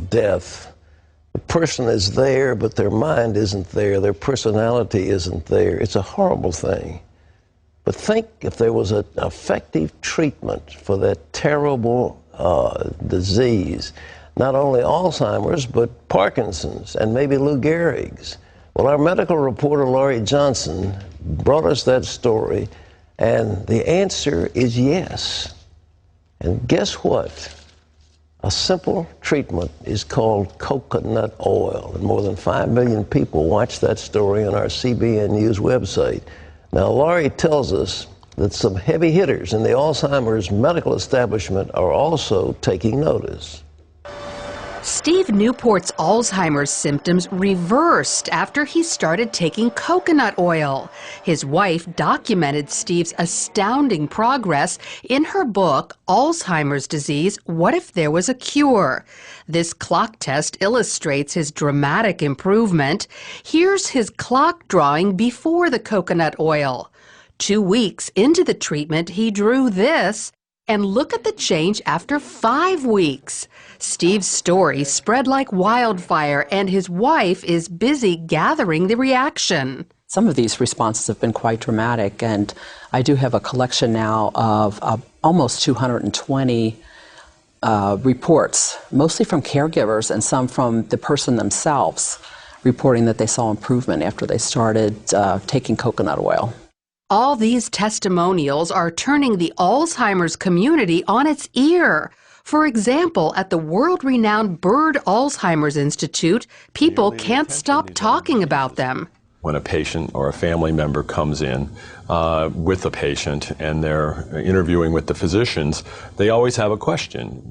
death, the person is there, but their mind isn't there, their personality isn't there. It's a horrible thing. But think if there was an effective treatment for that terrible disease, not only Alzheimer's, but Parkinson's and maybe Lou Gehrig's. Well, our medical reporter, Laurie Johnson, brought us that story, and the answer is yes. And guess what? A simple treatment is called coconut oil. And more than 5 million people watched that story on our CBN News website. Now, Laurie tells us that some heavy hitters in the Alzheimer's medical establishment are also taking notice. Steve Newport's Alzheimer's symptoms reversed after he started taking coconut oil. His wife documented Steve's astounding progress in her book, Alzheimer's Disease, What If There Was a Cure? This clock test illustrates his dramatic improvement. Here's his clock drawing before the coconut oil. 2 weeks into the treatment, he drew this. And look at the change after 5 weeks. Steve's story spread like wildfire, and his wife is busy gathering the reaction. Some of these responses have been quite dramatic, and I do have a collection now of almost 220 reports, mostly from caregivers and some from the person themselves, reporting that they saw improvement after they started taking coconut oil. All these testimonials are turning the Alzheimer's community on its ear. For example, at the world-renowned Bird Alzheimer's Institute, people can't stop talking about them. When a patient or a family member comes in with a patient and they're interviewing with the physicians, they always have a question.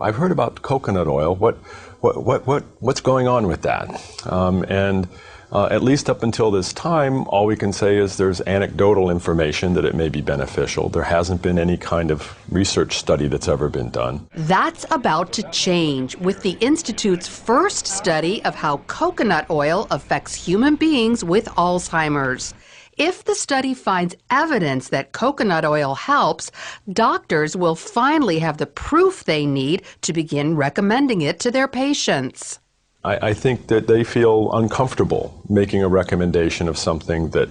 I've heard about coconut oil. What's going on with that? At least up until this time, all we can say is there's anecdotal information that it may be beneficial. There hasn't been any kind of research study that's ever been done. That's about to change with the Institute's first study of how coconut oil affects human beings with Alzheimer's. If the study finds evidence that coconut oil helps, doctors will finally have the proof they need to begin recommending it to their patients. I think that they feel uncomfortable making a recommendation of something that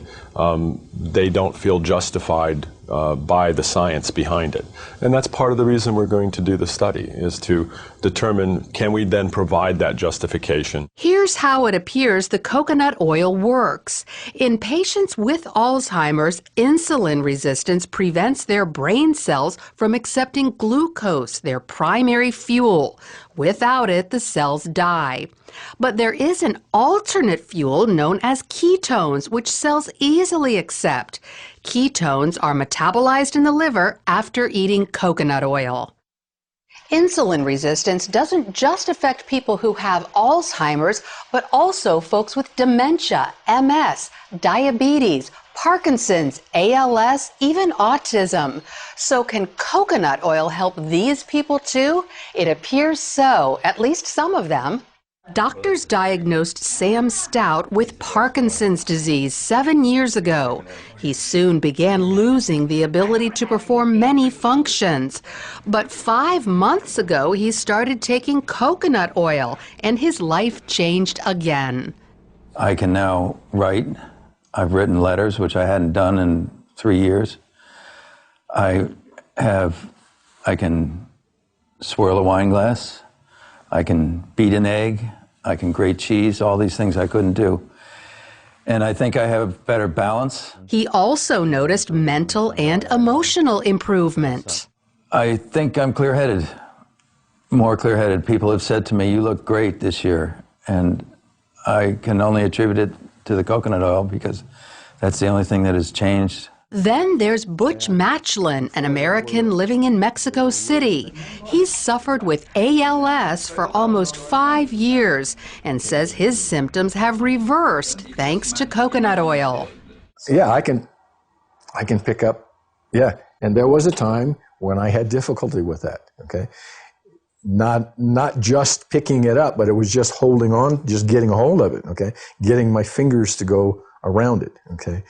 they don't feel justified by the science behind it. And that's part of the reason we're going to do the study, is to determine, can we then provide that justification? Here's how it appears the coconut oil works. In patients with Alzheimer's, insulin resistance prevents their brain cells from accepting glucose, their primary fuel. Without it, the cells die. But there is an alternate fuel known as ketones, which cells easily accept. Ketones are metabolized in the liver after eating coconut oil. Insulin resistance doesn't just affect people who have Alzheimer's, but also folks with dementia, MS, diabetes, Parkinson's, ALS, even autism. So can coconut oil help these people too? It appears so, at least some of them. Doctors diagnosed Sam Stout with Parkinson's disease 7 years ago. He soon began losing the ability to perform many functions. But 5 months ago, he started taking coconut oil, and his life changed again. I can now write. I've written letters, which I hadn't done in 3 years. I can swirl a wine glass. I can beat an egg, I can grate cheese, all these things I couldn't do. And I think I have better balance. He also noticed mental and emotional improvement. I think I'm clear-headed, more clear-headed. People have said to me, you look great this year. And I can only attribute it to the coconut oil because that's the only thing that has changed. Then there's Butch Matchlin, an American living in Mexico City. He's suffered with ALS for almost 5 years and says his symptoms have reversed thanks to coconut oil. Yeah, I can pick up, yeah. And there was a time when I had difficulty with that, okay? Not just picking it up, but it was just holding on, just getting a hold of it, okay? Getting my fingers to go around it, okay?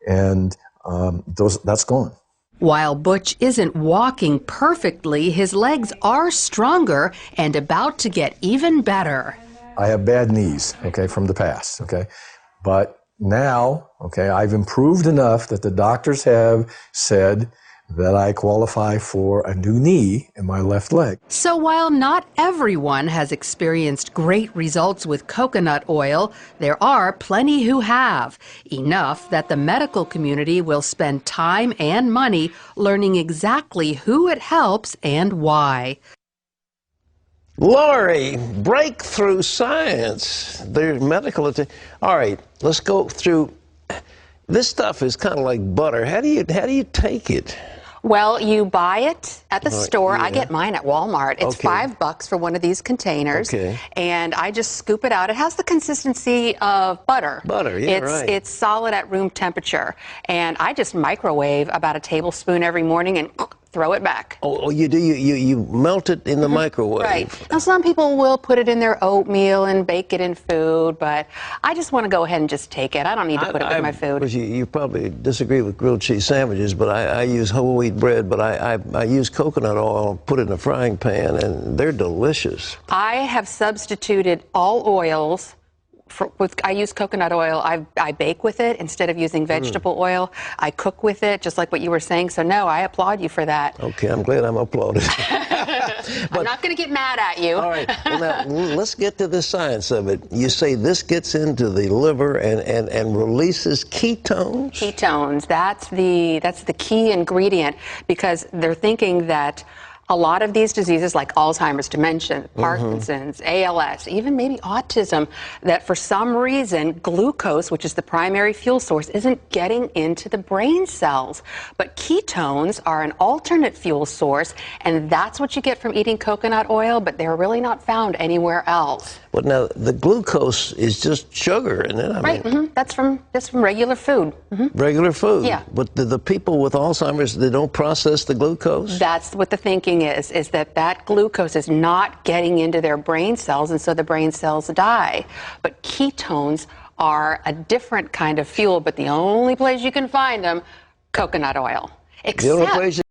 And that's gone. While Butch isn't walking perfectly, his legs are stronger and about to get even better. I have bad knees, okay, from the past, okay? But now, okay, I've improved enough that the doctors have said that I qualify for a new knee in my left leg. So while not everyone has experienced great results with coconut oil, there are plenty who have. Enough that the medical community will spend time and money learning exactly who it helps and why. Lori, breakthrough science. There's medical attention. All right, let's go through. This stuff is kind of like butter. How do you take it? Well, you buy it at the store. Yeah. I get mine at Walmart. It's Okay. $5 for one of these containers. Okay. And I just scoop it out. It has the consistency of butter. Butter, yeah, right. It's solid at room temperature. And I just microwave about a tablespoon every morning and throw it back. Oh, you do? You melt it in the microwave? Right. Now, some people will put it in their oatmeal and bake it in food, but I just want to go ahead and just take it. I don't need to put it with my food. You probably disagree with grilled cheese sandwiches, but I use whole wheat bread, but I use coconut oil, put it in a frying pan, and they're delicious. I have substituted all oils. I use coconut oil. I bake with it instead of using vegetable oil. I cook with it, just like what you were saying. So, no, I applaud you for that. Okay, I'm glad I'm applauded. I'm not going to get mad at you. All right, well, now, let's get to the science of it. You say this gets into the liver and releases ketones? Ketones, that's the key ingredient, because they're thinking that a lot of these diseases like Alzheimer's, dementia, Parkinson's, ALS, even maybe autism, that for some reason glucose, which is the primary fuel source, isn't getting into the brain cells. But ketones are an alternate fuel source, and that's what you get from eating coconut oil, but they're really not found anywhere else. But now the glucose is just sugar, isn't it? Right, that's from regular food. Regular food. Yeah. But the people with Alzheimer's, they don't process the glucose? That's what the thinking is that glucose is not getting into their brain cells, and so the brain cells die. But ketones are a different kind of fuel, but the only place you can find them, coconut oil. The only place